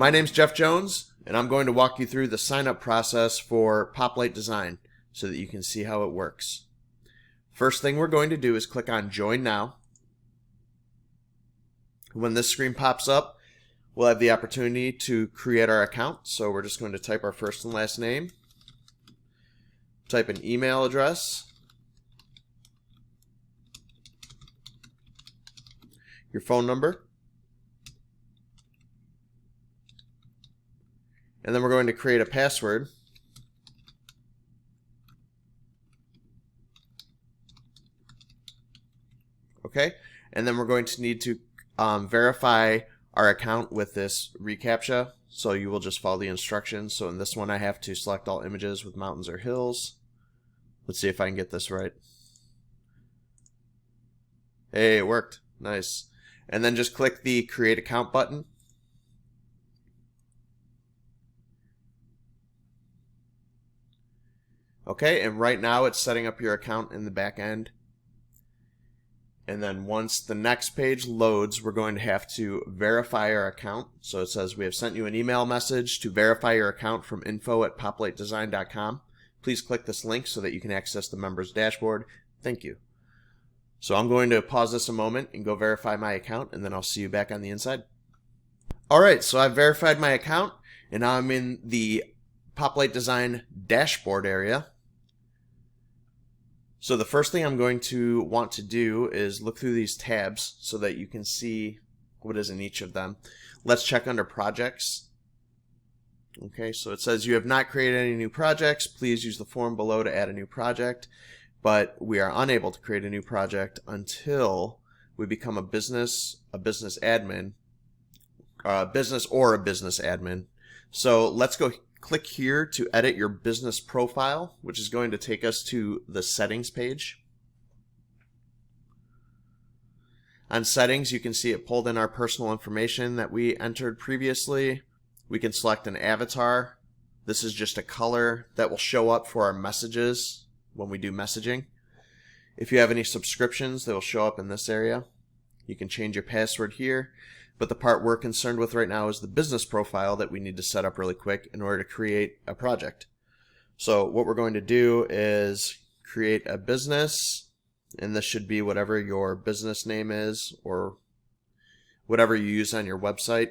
My name's Jeff Jones, and I'm going to walk you through the sign-up process for PopLight Design so that you can see how it works. First thing we're going to do is click on Join Now. When this screen pops up, we'll have the opportunity to create our account. So we're just going to type our first and last name, type an email address, your phone number, and then we're going to create a password. Okay, and then we're going to need to verify our account with this reCAPTCHA. So you will just follow the instructions. So in this one I have to select all images with mountains or hills. Let's see if I can get this right. Hey, it worked. Nice. And then just click the Create Account button. Okay, and right now it's setting up your account in the back end. And then once the next page loads, we're going to have to verify our account. So it says we have sent you an email message to verify your account from info@poplightdesign.com. Please click this link so that you can access the members dashboard. Thank you. So I'm going to pause this a moment and go verify my account, and then I'll see you back on the inside. Alright, so I've verified my account, and now I'm in the PopLight Design dashboard area. So the first thing I'm going to want to do is look through these tabs so that you can see what is in each of them. Let's check under projects. Okay, so it says you have not created any new projects. Please use the form below to add a new project. But we are unable to create a new project until we become a business admin, a business admin. So let's go click here to edit your business profile, which is going to take us to the settings page. On settings, you can see it pulled in our personal information that we entered previously. We can select an avatar. This is just a color that will show up for our messages when we do messaging. If you have any subscriptions, they will show up in this area. You can change your password here. But the part we're concerned with right now is the business profile that we need to set up really quick in order to create a project. So what we're going to do is create a business, and this should be whatever your business name is or whatever you use on your website.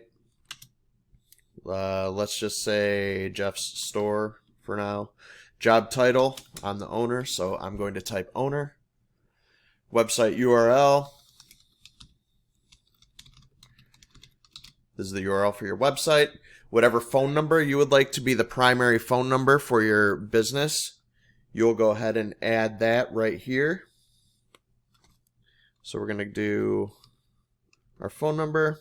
Let's just say Jeff's Store for now. Job title, I'm the owner, so I'm going to type owner. Website URL. This is the URL for your website. Whatever phone number you would like to be the primary phone number for your business, you'll go ahead and add that right here. So we're going to do our phone number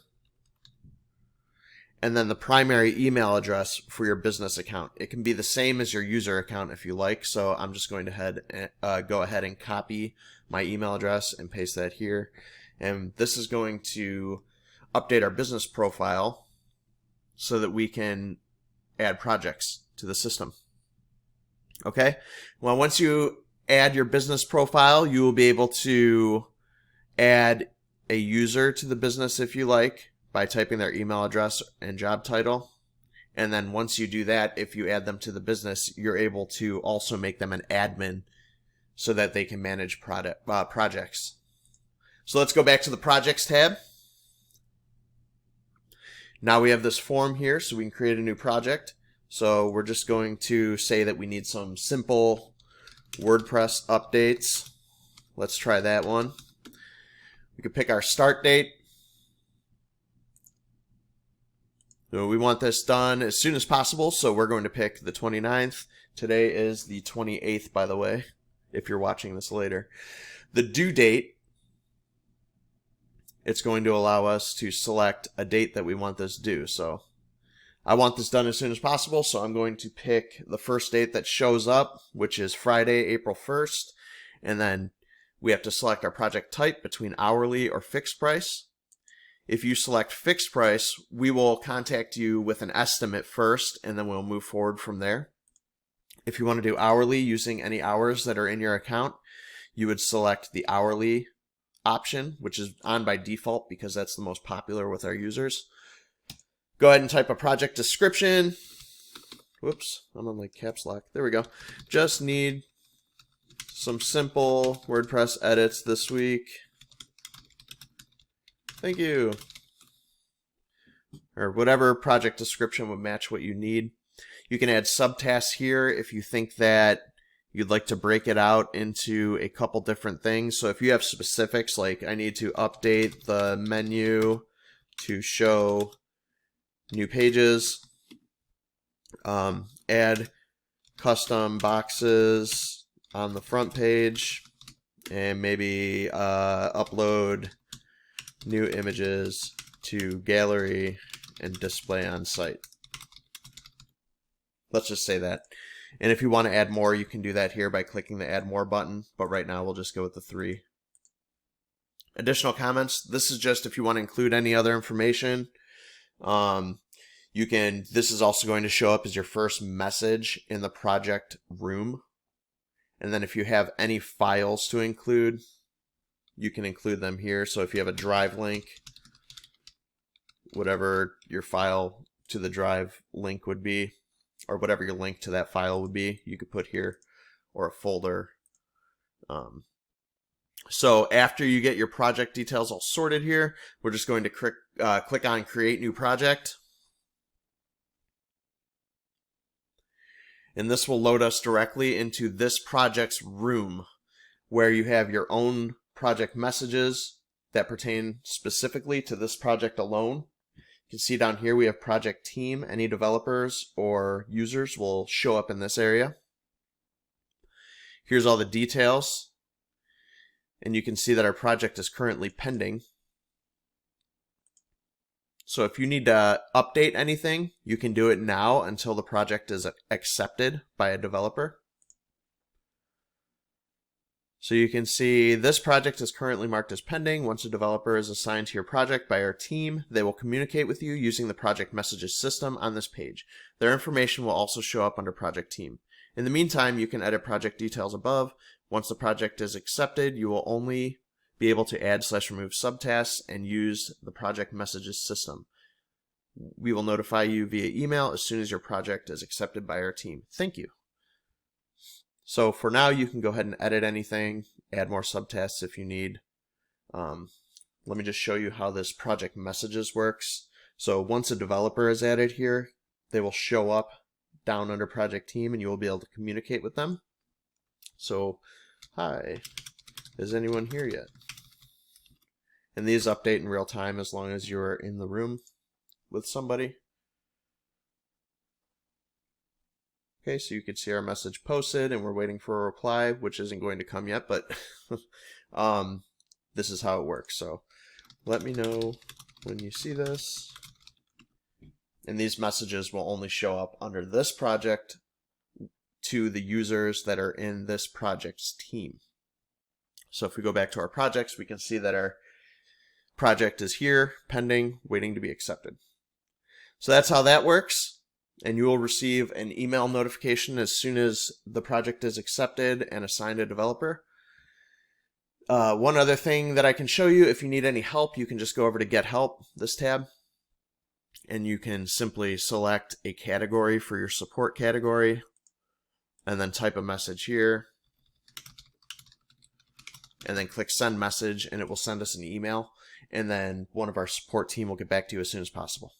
and then the primary email address for your business account. It can be the same as your user account if you like. So I'm just going to go ahead and copy my email address and paste that here. And this is going to update our business profile so that we can add projects to the system. Okay, well, once you add your business profile, you will be able to add a user to the business if you like by typing their email address and job title. And then once you do that, if you add them to the business, you're able to also make them an admin so that they can manage projects. So let's go back to the projects tab. Now we have this form here so we can create a new project. So we're just going to say that we need some simple WordPress updates. Let's try that one. We could pick our start date. So we want this done as soon as possible, so we're going to pick the 29th. Today is the 28th, by the way, if you're watching this later. The due date, it's going to allow us to select a date that we want this due. So I want this done as soon as possible, so I'm going to pick the first date that shows up, which is Friday, April 1st. And then we have to select our project type between hourly or fixed price. If you select fixed price, we will contact you with an estimate first, and then we'll move forward from there. If you want to do hourly using any hours that are in your account, you would select the hourly option, which is on by default because that's the most popular with our users. Go ahead and type a project description. Whoops, I'm on like caps lock. There we go. Just need some simple WordPress edits this week. Thank you. Or whatever project description would match what you need. You can add subtasks here if you think that you'd like to break it out into a couple different things. So if you have specifics like I need to update the menu to show new pages, add custom boxes on the front page, and maybe upload new images to gallery and display on site. Let's just say that. And if you want to add more, you can do that here by clicking the add more button, but right now we'll just go with the 3. Additional comments. This is just if you want to include any other information. This is also going to show up as your first message in the project room. And then if you have any files to include, you can include them here. So if you have a drive link, whatever your file to the drive link would be, or whatever your link to that file would be, you could put here, or a folder. So after you get your project details all sorted here, we're just going to click on Create New Project. And this will load us directly into this project's room, where you have your own project messages that pertain specifically to this project alone. You can see down here we have project team. Any developers or users will show up in this area. Here's all the details. And you can see that our project is currently pending. So if you need to update anything, you can do it now until the project is accepted by a developer. So you can see this project is currently marked as pending. Once a developer is assigned to your project by our team, they will communicate with you using the project messages system on this page. Their information will also show up under project team. In the meantime, you can edit project details above. Once the project is accepted, you will only be able to add/remove subtasks and use the project messages system. We will notify you via email as soon as your project is accepted by our team. Thank you. So for now, you can go ahead and edit anything, add more subtasks if you need. Let me just show you how this project messages works. So once a developer is added here, they will show up down under project team and you will be able to communicate with them. So, hi, is anyone here yet? And these update in real time as long as you're in the room with somebody. Okay, so you can see our message posted and we're waiting for a reply, which isn't going to come yet, but this is how it works. So let me know when you see this. And these messages will only show up under this project to the users that are in this project's team. So if we go back to our projects, we can see that our project is here, pending, waiting to be accepted. So that's how that works. And you will receive an email notification as soon as the project is accepted and assigned a developer. One other thing that I can show you, if you need any help, you can just go over to Get Help, this tab, and you can simply select a category for your support category, and then type a message here, and then click Send Message, and it will send us an email, and then one of our support team will get back to you as soon as possible.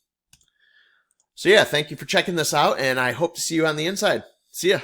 So yeah, thank you for checking this out, and I hope to see you on the inside. See ya.